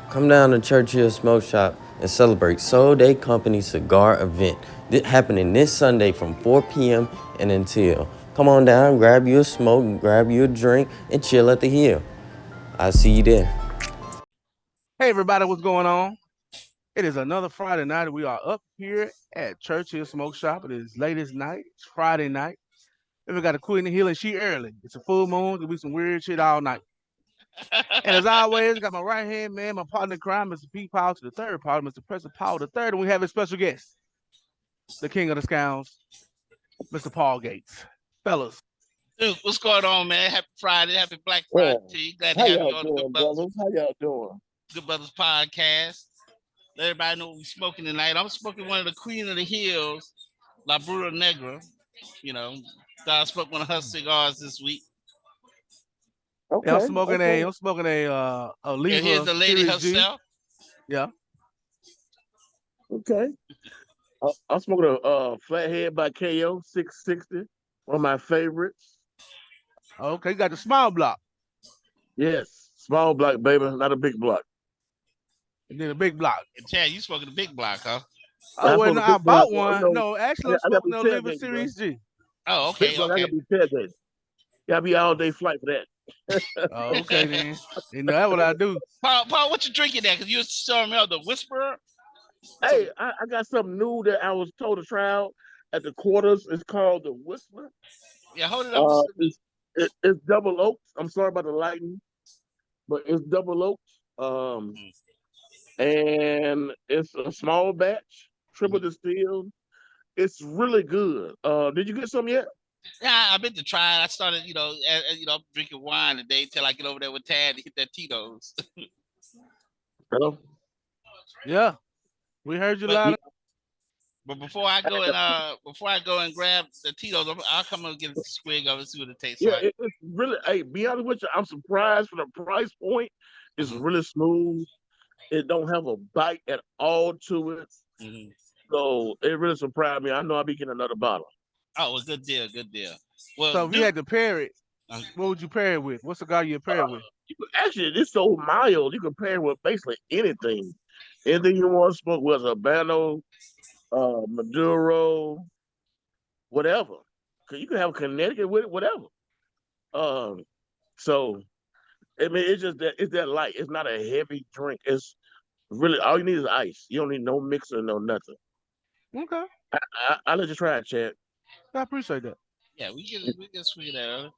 Come down to Churchill Smoke Shop and celebrate Soul Day Company Cigar event happening this Sunday from 4 p.m. and until. Come on down, grab you a smoke, grab you a drink, and chill at the hill. I'll see you there. Hey everybody, what's going on? It is another Friday night. We are up here at Churchill Smoke Shop. It is late as night. It's Friday night. And we got a queen in the hill and she early. It's a full moon. There'll be some weird shit all night. And as always, I got my right hand man, my partner in crime, Mr. P. Powell to the third part, Mr. Preston Powell the third, and we have a special guest, the king of the scowls, Mr. Paul Gates. Fellas. Dude, what's going on, man? Happy Friday, happy Black Yeah. Friday to you. Glad to How have you y'all on the doing, brothers? How y'all doing? Good Brothers podcast. Let everybody know what we're smoking tonight. I'm smoking one of the Queen of the Hills, La Bruta Negra. You know, I smoked one of her cigars this week. Yeah, I'm Okay, smoking okay, a And here's Leva the lady Series G. herself. Yeah. okay. I'm smoking a Flathead by KO 660, one of my favorites. Okay, you got the small block Yes, small block, baby, not a big block. and then a big block. And Chad, you smoking the big block, huh? Oh, I well, smoke no, a I big block. bought You one. know, No, actually, I'm I got to smoking be a Leva tailgating, bro. Series G. Oh, Big okay, block, I got okay. to be tailgating. Got to be all day flight for that. Oh, okay, then. You know, that's what I do. Paul, what you drinking there? Because you saw me on the Whisperer. So, Hey, I got something new that I was told to try out at the quarters. It's called the Whistler. yeah, hold it up. It's double oaked. I'm sorry about the lighting, but it's double oaked. And it's a small batch, triple distilled. It's really good. Did you get some yet? Yeah, I've been to try it. I started, I'm drinking wine today till I get over there with Tad to hit that Tito's. Hello? Yeah, we heard you but loud. but before I go and grab the Tito's, I'll come and get a swig of it, see what it tastes Yeah, like. it's really. Hey, be honest with you, I'm surprised for the price point. It's Mm-hmm. really smooth. It don't have a bite at all to it, Mm-hmm. so it really surprised me. I know I'll be getting another bottle. Oh, well, good deal, good deal. Well, So if you Duke, had to pair it, uh, what would you pair it with? What cigar you pair Uh, it with? Actually, it's so mild. You can pair it with basically anything. Anything you want to smoke, whether Habano, Maduro, whatever. Cause you can have Connecticut with it, whatever. Um, so I mean, it's that light. It's not a heavy drink. It's really all you need is ice. You don't need no mixer, no nothing. Okay, I'll let you try it, Chad. I appreciate that. yeah, we can swing that over.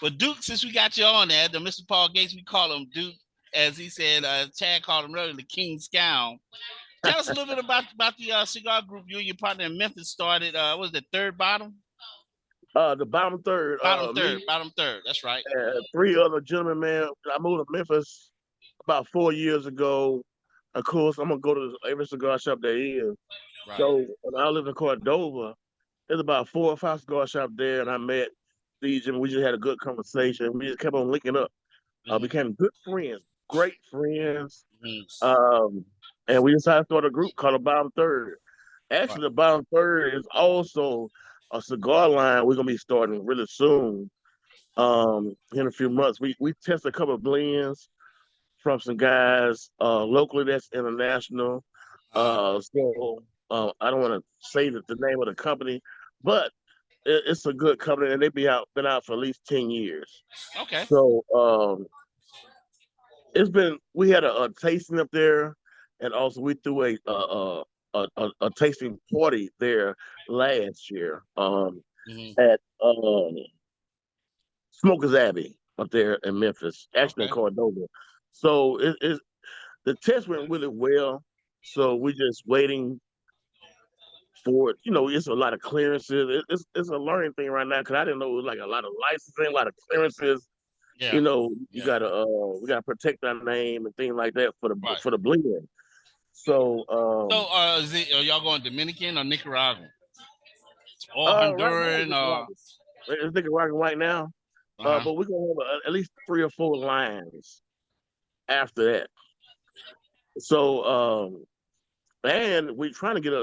But Duke, since we got you on there, the Mr. Paul Gates, we call him Duke, as he said. Chad called him earlier the King Scowl. Tell us a little bit about the cigar group you and your partner in Memphis started. What was it, Third Bottom? The bottom third, me Bottom third. That's right. and three other gentlemen, man. I moved to Memphis about 4 years ago. Of course, I'm gonna go to every cigar shop there is. Right. So when I lived in Cordova, there's about 4 or 5 cigar shops there, and I met these, and we just had a good conversation. We just kept on linking up. Mm-hmm. Became good friends, great friends. Mm-hmm. Um, and we decided to start a group called the Bottom Third. Right. Actually, the Bottom Third is also a cigar line we're gonna be starting really soon. In a few months, we tested a couple of blends from some guys locally that's international. I don't want to say that the name of the company, but it's a good company, and been out for at least 10 years. Okay. So we had a tasting up there, and also we threw a tasting party there last year Mm-hmm. at Smokers Abbey up there in Memphis, actually in Okay. Cordova. So the test went really well. So we're just waiting for it. You know, it's a lot of clearances. It's a learning thing right now because I didn't know it was like a lot of licensing, a lot of clearances. Yeah. You know, Yeah. we gotta protect our name and things like that Right. for the blend. So So, are y'all going Dominican or Nicaraguan or right now Honduran or? it's Nicaraguan right now. Uh-huh. But we're gonna have at least 3 or 4 lines after that. So and we're trying to get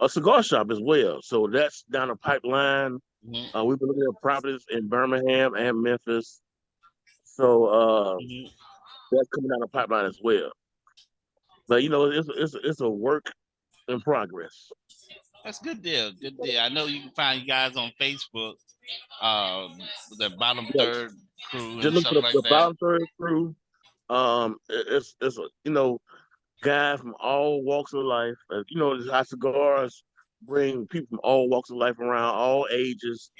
a cigar shop as well. So that's down the pipeline. Mm-hmm. We've been looking at properties in Birmingham and Memphis. So Mm-hmm. that's coming down the pipeline as well. But it's a work in progress. That's good deal. Good deal. I know you can find you guys on Facebook, um, the bottom Yeah, third crew just and look stuff for like the that. bottom third crew. It's a guys from all walks of life. These hot cigars bring people from all walks of life around, all ages,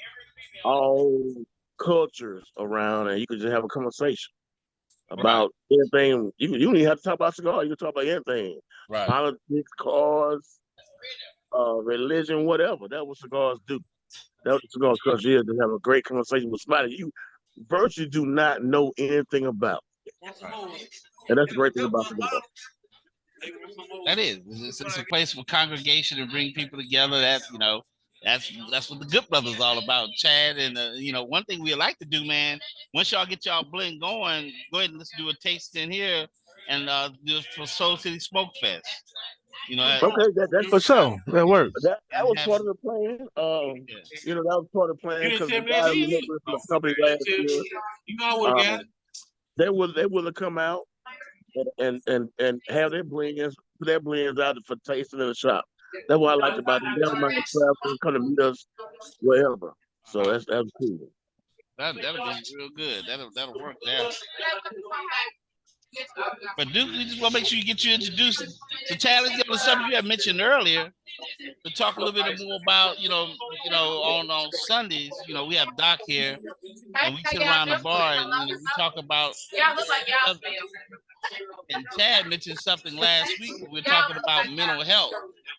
all cultures around, and you can just have a conversation Right, about anything. You don't even have to talk about cigars. You can talk about anything, right, politics, cars, religion, whatever. That's what cigars do. That's what cigars culture is. To have a great conversation with somebody you virtually do not know anything about, right. and that's the great thing about cigars. That is. It's a place for congregation and bring people together. That's what the Good Brothers is all about, Chad. And one thing we like to do, man. Once y'all get y'all blend going, go ahead and let's do a tasting here and do it for Soul City Smoke Fest. You know, Okay, For sure, that works. that was have part of the plan. yeah. That was part of the plan You didn't because tell the me that guy we either. worked with from the company last year, You know I would have got um, it. they will have come out and have their blends, put their blends out for tasting in the shop. That's what I liked about them. They don't mind traveling, come to meet us wherever. So Uh-huh. that's cool. That'll be real good. That'll work there. But Duke, we just want to make sure you get you introduced. So, Chad, let's get on the subject you had mentioned earlier to talk a little bit more about on Sundays. We have Doc here, and we sit around the bar and we talk about other. And Chad mentioned something last week when we were talking about mental health.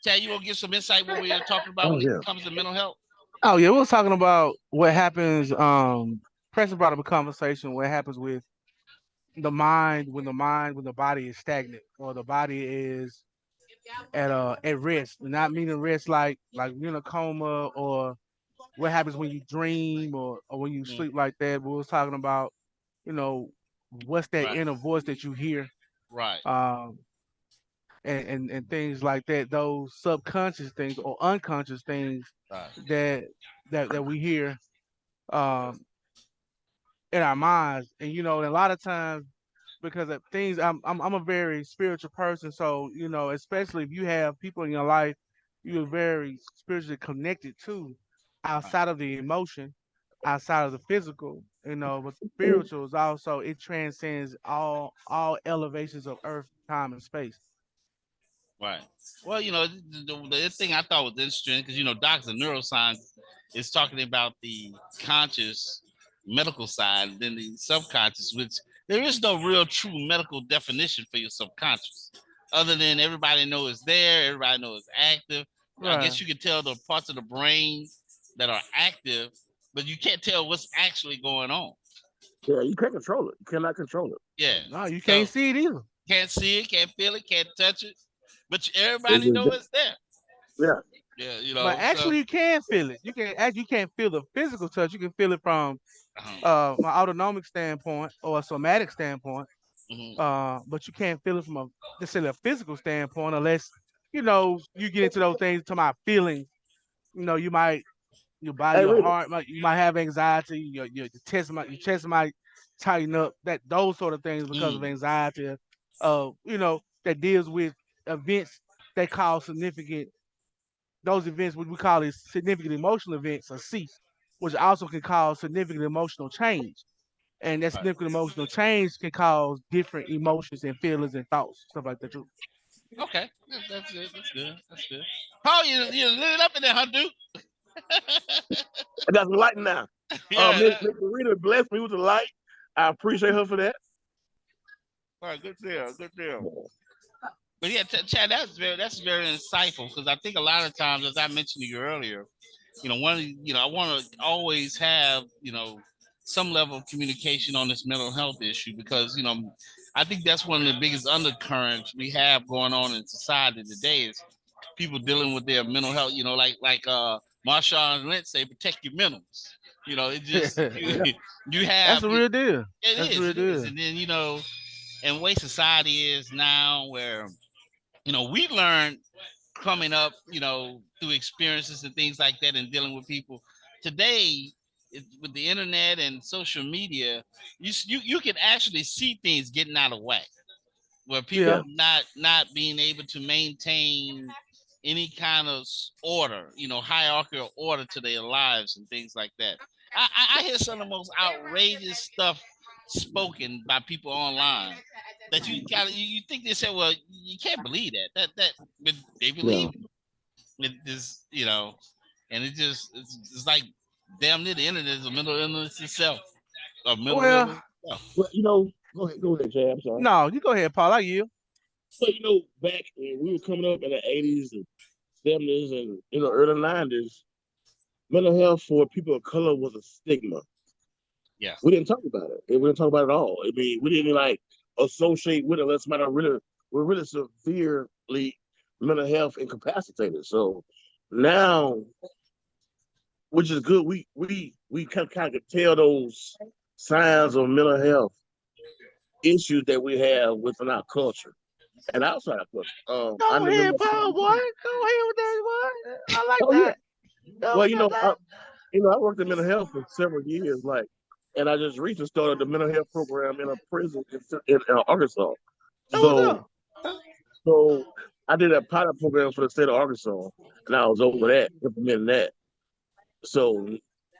Chad, you want to give some insight what we were talking about Oh when it yeah. comes to mental health? Oh yeah, we was talking about what happens. Preston brought up a conversation. What happens with when the body is stagnant or the body is at rest. Not meaning rest like you're in a coma, or what happens when you dream or when you Mm, sleep like that. We was talking about, you know, what's that right, inner voice that you hear, right, um, and things like that. Those subconscious things or unconscious things right, that that we hear um, in our minds, and and a lot of times because of things, I'm a very spiritual person, so especially if you have people in your life you're very spiritually connected to, right, outside of the emotion, outside of the physical, but spiritual is also, it transcends all elevations of earth, time, and space. right. Well, the thing I thought was interesting because Doc's a neuroscience is talking about the conscious medical side and then the subconscious, which there is no real true medical definition for your subconscious, other than everybody knows it's there, everybody knows it's active. I Right. guess you can tell the parts of the brain that are active, but you can't tell what's actually going on. Yeah, you can't control it. You cannot control it. Yeah. No, you can't So see it either. can't see it, can't feel it, can't touch it, but It's everybody know just, it's there. yeah. Yeah, But so actually you can feel it. You can't feel the physical touch. You can feel it from uh-huh. my autonomic standpoint or a somatic standpoint. Mhm. But you can't feel it from a, let's say, a physical standpoint, unless you get into those things to my feelings. You might, your body, Hey, your Rita. heart might, you might have anxiety. Your chest might tighten up. That those sort of things because of Mm, anxiety. That deals with events that cause significant. Those events, what we call is significant emotional events, or cease, which also can cause significant emotional change. And that right. significant emotional change can cause different emotions and feelings and thoughts, stuff like that too. Okay, that's good. That's good. That's good. Paul, you lit it up in there, huh, Duke? I got some light now. Yeah. Miss Rita blessed me with the light. I appreciate her for that. All right, good deal. Good deal. But yeah, Chad, that's very insightful because I think a lot of times, as I mentioned to you earlier, I want to always have some level of communication on this mental health issue because I think that's one of the biggest undercurrents we have going on in society today is people dealing with their mental health. Like Marshall and Lynch say, protect your mentals. It just Yeah. you have That's a real deal. That's a real it is, deal. and then and the way society is now, where we learned coming up, through experiences and things like that and dealing with people. Today, with the internet and social media, you can actually see things getting out of whack, where people Yeah. Yeah, not being able to maintain any kind of order, hierarchical order to their lives and things like that. I hear some of the most outrageous stuff spoken by people online that you kind of you think they say, well, you can't believe that but they yeah. believe it is, and it's like damn near the internet is a mental illness itself, or mental Well, illness itself. Well, go ahead, Jay. I'm sorry. no, you go ahead, Paul. I yield. But back when we were coming up in the '80s and '70s and early '90s, mental health for people of color was a stigma. Yeah. We didn't talk about it. We didn't talk about it at all. I mean, we didn't like associate with it unless somebody we're really severely mental health incapacitated. So now, which is good, we kind of tell those signs of mental health issues that we have within our culture and outside our culture. I Go remember. ahead, Paul, boy. Go ahead with that, boy. I like Oh yeah. that. Go Well, with that. I worked in mental health for several years, and I just recently started the mental health program in a prison in Arkansas. That was So, up. so I did a pilot program for the state of Arkansas, and I was over that, implementing that. So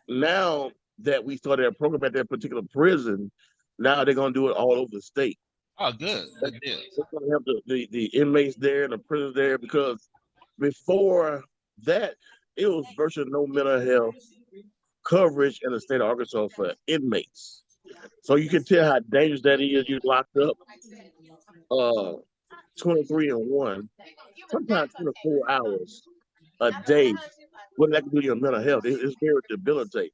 now that we started a program at that particular prison, now they're gonna do it all over the state. Oh, good. Good deal. They're gonna have the inmates there and the prisoners there because before that, it was virtually no mental health coverage in the state of Arkansas for inmates. So you can tell how dangerous that is. You're locked up uh 23 and 1, sometimes 24 hours a day. What that can do to your mental health, it's very debilitating.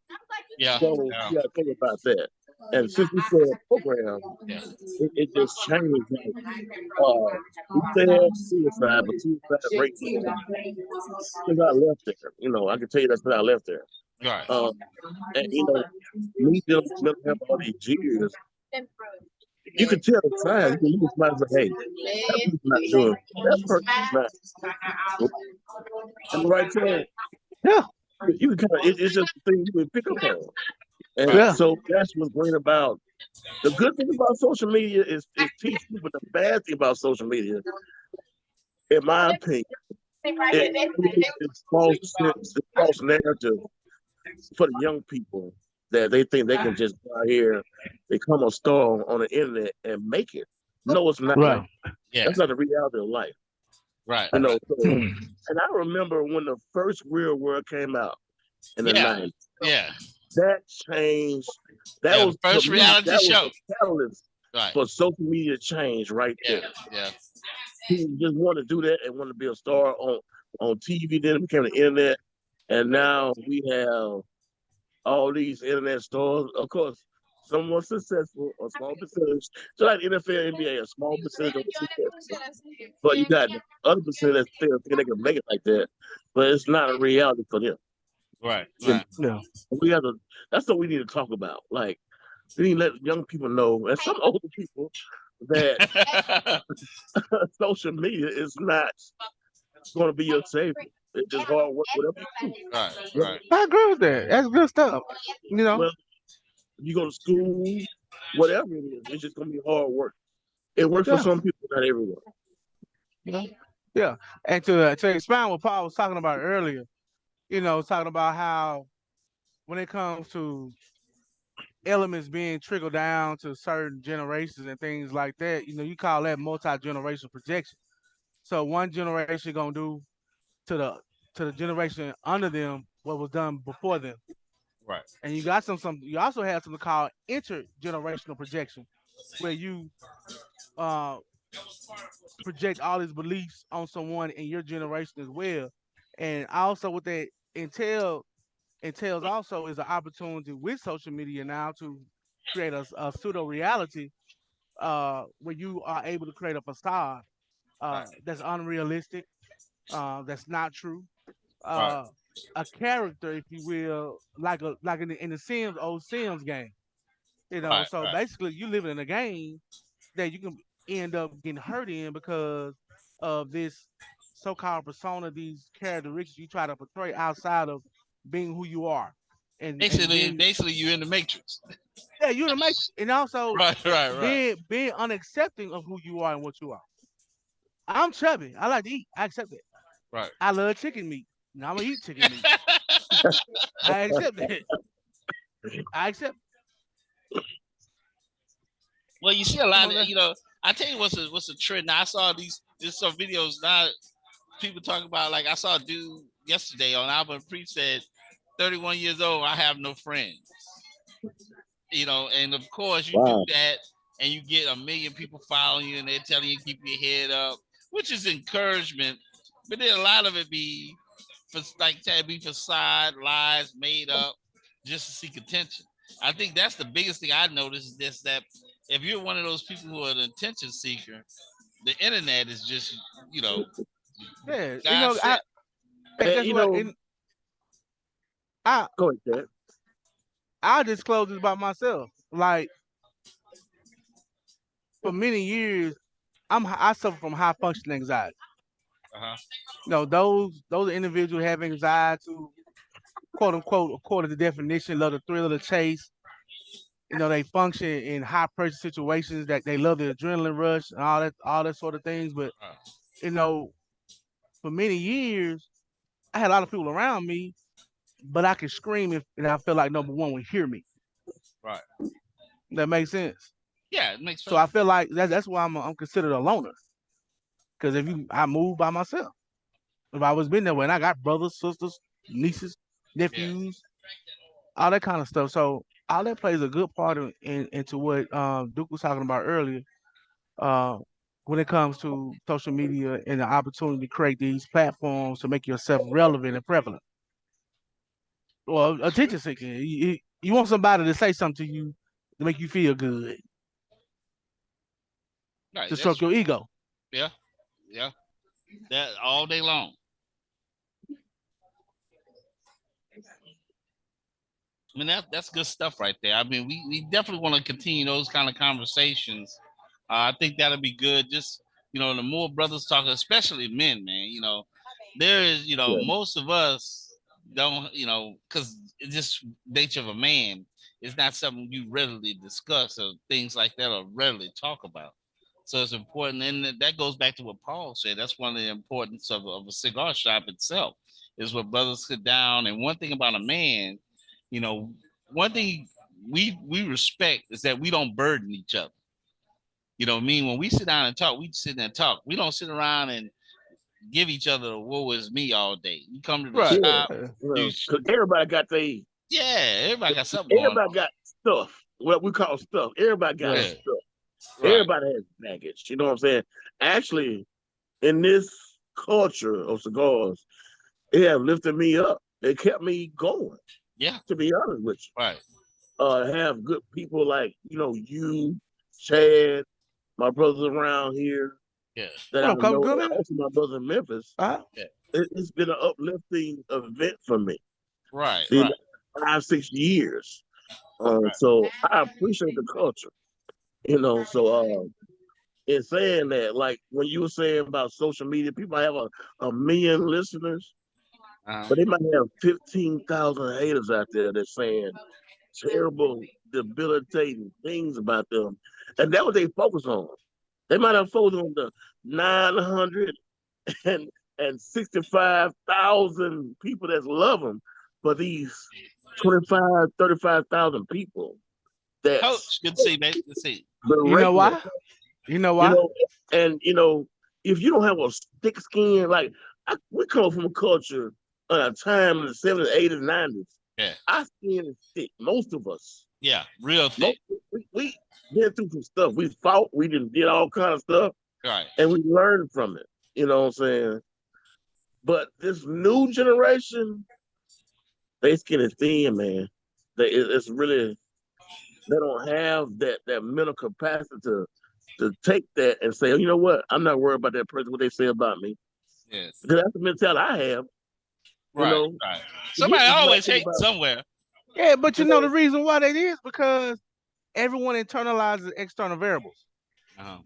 Yeah. So Yeah. you got to think about that. And since we started a program, Yeah. it just changed. Uh, we still have suicide, but suicide rates are down. Since I left there, I can tell you that's when I left there. Right. Um, and me dealing with mental health all these years, you can tell the signs. You can look at somebody and say, "Hey, that person's not doing. That person's not in the right tone." Yeah, You can kind of. It's just the thing you can pick up on. And Right. yeah, so that's what's great about the good thing about social media is teaching you, but the bad thing about social media, in my opinion, it creates this false sense, this false narrative for the young people that they think they can just go out here, become a star on the internet and make it. No, it's not like right. Yeah. that's not the reality of life. Right. Right. So and I remember when the first Real World came out in the Yeah. '90s. Yeah. That changed. That Yeah. was The for first me. reality That was show. a catalyst Right. for social media change right Yeah. there. Yeah. People just wanted to do that and wanted to be a star on TV. Then it became the internet, and now we have all these internet stars. Of course, some more successful, a small percentage. So like NFL, NBA, a small percentage of the successful. But you got the other percentage that still think they can make it like that, but it's not a reality for them. Right. You know, Right. Yeah, we have to. That's what we need to talk about. Like we need to let young people know, and some older people, that social media is not going to be your savior. It's just hard work, whatever you do. Right. Well, Right. I agree with that. That's good stuff. You know. well, you go to school, whatever it is, it's just going to be hard work. It works for Yeah, some people, not everyone. yeah, yeah. And to expound what Paul was talking about earlier, talking about how when it comes to elements being trickled down to certain generations and things like that, you call that multi-generational projection. So one generation gonna do to the generation under them what was done before them. Right. And you got some you also have something called intergenerational projection, where you uh project all these beliefs on someone in your generation as well. And also what that entails also is an opportunity with social media now to create a pseudo reality where you are able to create a facade Right. that's unrealistic, that's not true, Right. uh, a character, if you will, like in the Sims old Sims game. Right. So Right. basically, you living in a game that you can end up getting hurt in because of this so-called persona, these characteristics you try to portray outside of being who you are. and Basically, then you're in the matrix. yeah, you're the matrix, and also Right. being unaccepting of who you are and what you are. I'm chubby. I like to eat. I accept it. Right. I love chicken meat. Now I'm gonna eat chicken meat. I accept it. I accept. Well, you see a Come lot on, of, I tell you what's a trend. Now, I saw just some videos now. People talking about, like, I saw a dude yesterday on Album Pre said, 31 years old, I have no friends. And of course you do Wow. that and you get a million people following you and they're telling you keep your head up, which is encouragement. But then a lot of it be for, like that, be facade, lies made up just to seek attention. I think that's the biggest thing I noticed is this, that if you're one of those people who are an attention seeker, the internet is just, yeah, God sent. And, guess what? And I go ahead, Dad. I disclose this about myself. Like for many years, I suffer from high functioning anxiety. Uh-huh. Those individuals have anxiety to quote unquote, according to the definition, love the thrill of the chase. They function in high pressure situations that they love the adrenaline rush and all that sort of things. But you know, for many years, I had a lot of people around me, but I could scream and I felt like number one would hear me. Right. That makes sense. Yeah, it makes So sense. I feel like that's why I'm considered a loner. Because I move by myself. If I was been there when I got brothers, sisters, nieces, Yeah. nephews, all that kind of stuff. So all that plays a good part into what Duke was talking about earlier. Uh, when it comes to social media and the opportunity to create these platforms to make yourself relevant and prevalent. Well, attention seeking. You want somebody to say something to you to make you feel good, Right. to That's stroke true. your ego. Yeah. Yeah. That all day long. I mean, that's good stuff right there. I mean, we definitely want to continue those kind of conversations. I think that'll be good. Just, the more brothers talk, especially men, man, there is, Yeah. most of us don't, because it's just nature of a man. It's not something you readily discuss or things like that or readily talk about. So it's important. And that goes back to what Paul said. That's one of the importance of a cigar shop itself is where brothers sit down. And one thing about a man, you know, one thing we respect is that we don't burden each other. You know what I mean? When we sit down and talk, we sit and talk. We don't sit around and give each other the woe is me all day. You come to the Right. Yeah. shop, you Because everybody got everybody got something going everybody on. got stuff. What we call stuff. Everybody got Yeah. Yeah, stuff. right. Everybody has baggage. You know what I'm saying? Actually, in this culture of cigars, it have lifted me up. It kept me going, Yeah, to be honest with right. you. Have good people like, you, Chad, my brothers around here Yeah, that What I up, Coach know, and Goodman? also my brother in Memphis. Uh-huh. yeah, It's been an uplifting event for me right, the right, last 5-6 years. right. So I appreciate the culture, So in saying that, like when you were saying about social media, people have a million listeners, Uh-huh. but they might have 15,000 haters out there that's saying terrible, debilitating things about them. And that's what they focus on. They might have focused on the 965,000 people that love them, but these 25, 35,000 people that's Coach, good to see you, mate. Good to see you. You know berating them, why? You know you why? know, and if you don't have a thick skin, like we come from a culture at a time in the 70s, 80s, 90s. Yeah, Our skin is thick. Most of us. yeah, real thick. Most we been through some stuff. We fought, we did all kind of stuff, Right. and we learned from it. You know what I'm saying? But this new generation, they skin is thin, man. It's really they don't have that mental capacity to take that and say, oh, you know what? I'm not worried about that person, what they say about me. Yeah. Because that's the mentality I have. You Right. know, Right. forget Somebody this always thing hating about, somewhere. Yeah, but you the know, reason why that is because everyone internalizes external variables. Uh-huh.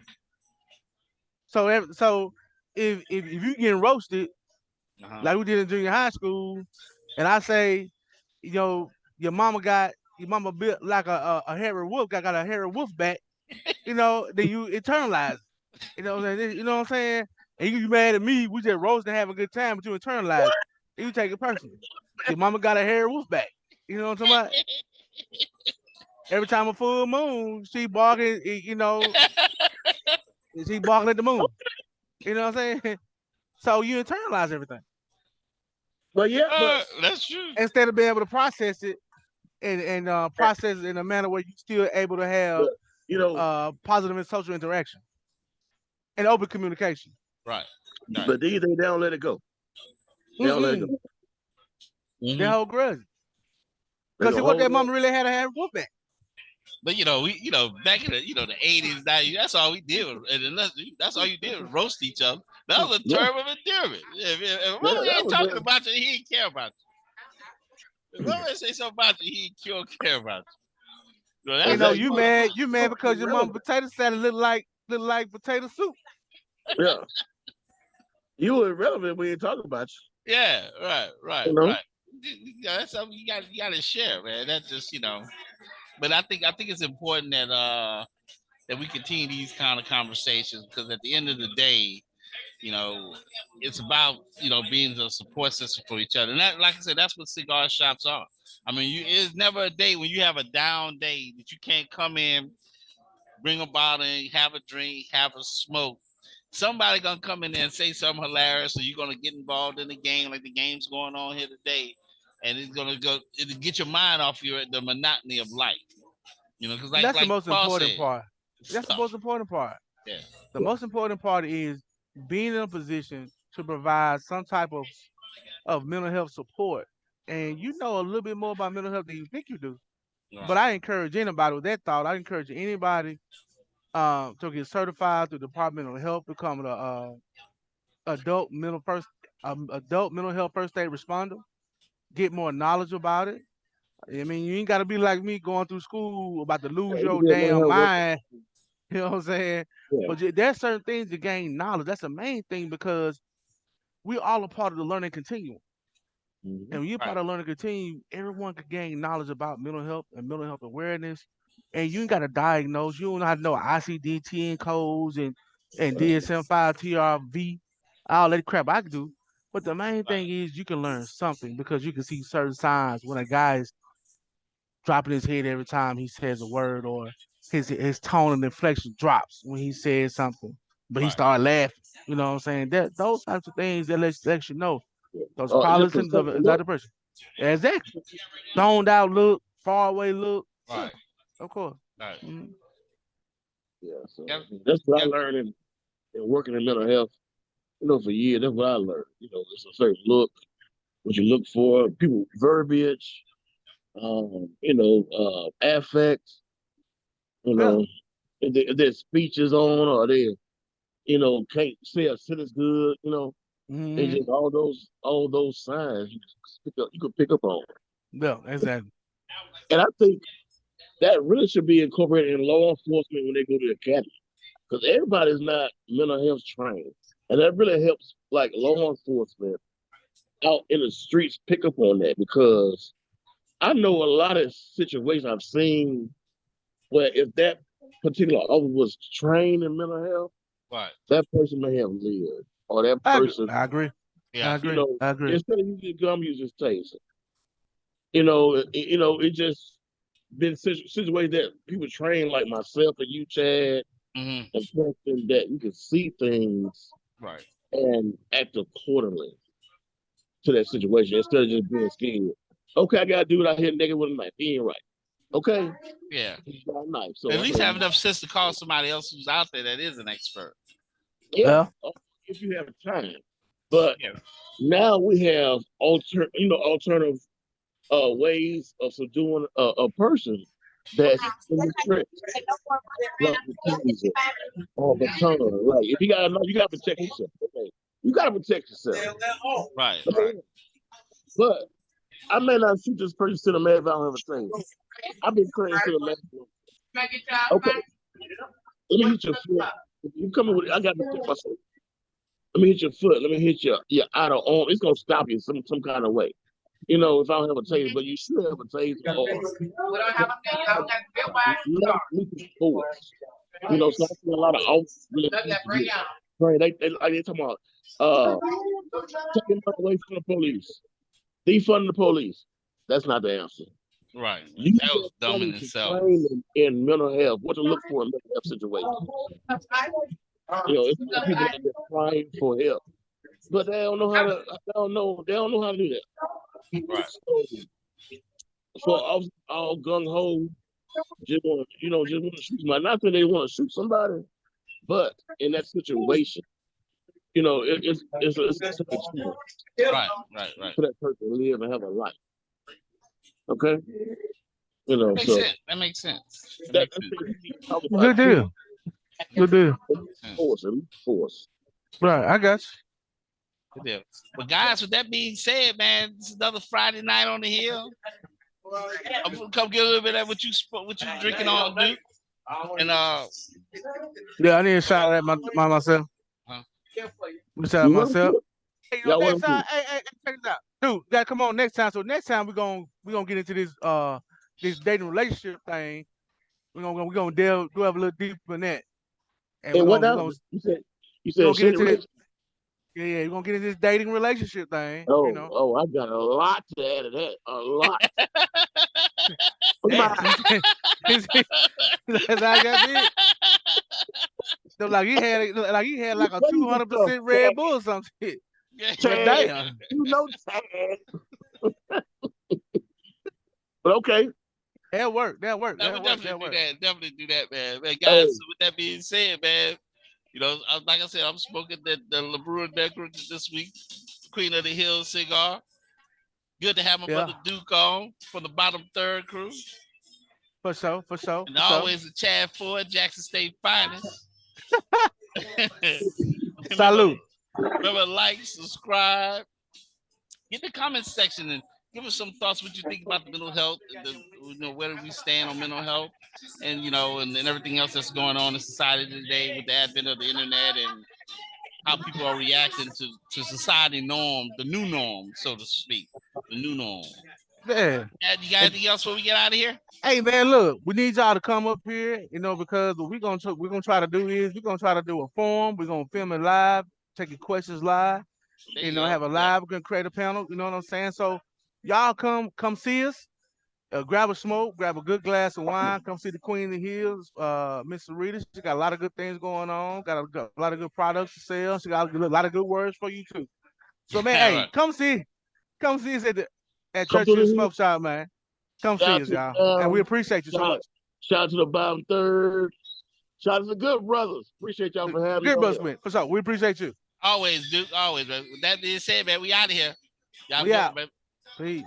So if you getting roasted Uh-huh. like we did in junior high school, and I say, you know, your mama built like a hairy wolf, got a hairy wolf back, then you internalize it. You know what I'm saying? And you mad at me, we just roasting, having a good time, but you internalize it. And you take it personally. Your mama got a hairy wolf back. You know what I'm talking about? Every time a full moon, she barking, she barking at the moon. You know what I'm saying? So you internalize everything. But yeah, that's true. Instead of being able to process it and process it in a manner where you're still able to have positive and social interaction and open communication. Right. But these days they don't let it go. They don't let it go. They hold grudge. Because see what that mama really had to have whoop back. But back in the the 80s, 90s, that's all we did. That's all you did was roast each other. That was a term of endearment. If mama ain't talking about you, he didn't care about you. If mama say something about you, he don't care about you. You mad because your mama potato salad look like potato soup. Yeah. You were irrelevant when you talk about you. Yeah, right. Yeah, that's something you got to share, man. That's just But I think it's important that we continue these kind of conversations, because at the end of the day, it's about being a support system for each other. And that, like I said, that's what cigar shops are. I mean, it's never a day when you have a down day that you can't come in, bring a bottle in, have a drink, have a smoke. Somebody gonna come in there and say something hilarious, so you're gonna get involved in the game, like the game's going on here today, and it'll get your mind off the monotony of life. Because that's the most important part. That's the most important part. Yeah. The most important part is being in a position to provide some type of mental health support. And you know a little bit more about mental health than you think you do. Right. But I encourage anybody with that thought. I encourage anybody to get certified through the Department of Health, become an adult mental health first aid responder. Get more knowledge about it. I mean, you ain't got to be like me going through school about to lose your damn mind. You know what I'm saying? Yeah. But there's certain things to gain knowledge. That's the main thing, because we all are part of the learning continuum. Mm-hmm. And when you're part of the learning continuum, everyone can gain knowledge about mental health and mental health awareness. And you ain't got to diagnose. You don't have to know ICD-10 codes and DSM-5, TRV, all that crap I can do. But the main thing is you can learn something, because you can see certain signs when a guy is dropping his head every time he says a word, or his tone and inflection drops when he says something, but he started laughing. You know what I'm saying? Those types of things that lets you know those probably symptoms of anxiety depression. Exactly. Zoned out look, far away look. Right. Yeah, of course. Right. Mm-hmm. Yeah. So that's what I learned in working in mental health. For years, that's what I learned. There's a certain look, what you look for, people verbiage, affect, if their speech is on, or they, can't say a sentence good, mm-hmm. It's just all those signs you could pick up on. Yeah, exactly. And I think that really should be incorporated in law enforcement when they go to the academy, because everybody's not mental health trained, and that really helps, like, law enforcement out in the streets pick up on that, because I know a lot of situations I've seen where if that particular officer was trained in mental health, right, that person may have lived, or that person. I agree. Yeah, I agree. I agree. Instead of using gum, use his taser. It just been situations that people train, like myself and you, Chad, mm-hmm. and person, that you can see things, right, and act accordingly to that situation, instead of just being scared. Okay, I gotta do it out here naked with a knife. He ain't right. Okay. Yeah. Knife, so at least have enough sense to call somebody else who's out there that is an expert. Yeah. If you have time. But now we have alternative ways of subduing a person that's in the street, like the taser or the tongue. Like, if you gotta know, you gotta protect yourself. Okay? You gotta protect yourself. Right. Right. But I may not shoot this person to the man if I don't have a train. I've been trained to the man. Okay. Let me hit your foot. If you come in with it, I got to protect myself. Let me hit your foot. Let me hit your outer arm. It's gonna stop you some kind of way. You know, if I don't have a taste, but you should have a taste or less lethal force. You know, so I see a lot of officers really get trained. They talking about taking money away from the police, defunding the police. That's not the answer. Right. Use That that was dumb in money to itself. train in mental health, what to look for in mental health situations. You know, it's some people that are crying for help, but they don't know how to. They don't know how to do that. Right. So, all gung ho, just want to shoot somebody. Not that they want to shoot somebody, but in that situation, you know, it's a second chance Right. for that person to live and have a life. Okay, you know, Makes so sense. That makes sense. that's the thing we need to talk about. Good deal. Good deal. Elite force. Right, I got you. Good deal. But guys, with that being said, man, this is another Friday night on the hill. I'm gonna come get a little bit of what you drinking on, Duke. And Yeah, I need to shout out myself. Huh? Shout out myself. Hey, Y'all next want time, hey, check this out. Dude, you gotta come on next time. So next time we're gonna get into this dating relationship thing. We're gonna delve a little deeper in that. And And what we're now? gonna You said get shit into this. rich. Yeah, we're gonna get into this dating relationship thing, you know. Oh, I got a lot to add to that. A lot. Damn. That's how I got it. So like he had like a 200% Red Bull or some shit. Chad, Damn. you know Chad. But okay. That work. Definitely do that, man. Man, guys. Hey. So with that being said, man, you know, like I said, I'm smoking the LeBron Negra this week, Queen of the Hill cigar. Good to have my brother Duke on from the bottom third crew. For sure. And always the Chad Ford, Jackson State finest. Salute. Remember, like, subscribe, get in the comments section and give us some thoughts what you think about the mental health, where do we stand on mental health, and and everything else that's going on in society today with the advent of the internet and how people are reacting to society norm, the new norm, so to speak, the new norm. Yeah. You got anything else before we get out of here? Hey man, look, we need y'all to come up here, because what we're gonna try to do is we're gonna try to do a forum. We're gonna film it live, taking questions live. Have a live. We're gonna create a panel. You know what I'm saying? So y'all come see us. Grab a smoke, grab a good glass of wine. Come see the Queen of the Hills, Miss Sarita. She got a lot of good things going on. Got a lot of good products to sell. She got a lot of good words for you too. So man, hey, come see us at Church Hill Smoke Shop, man. Come see us, y'all. And we appreciate you so much. Shout out to the bottom third. Shout out to the good brothers. Appreciate y'all for having me. Good brothers, for sure. We appreciate you. Always, Duke. Always. With that being said, man, we out of here. Y'all we out. Man. Peace.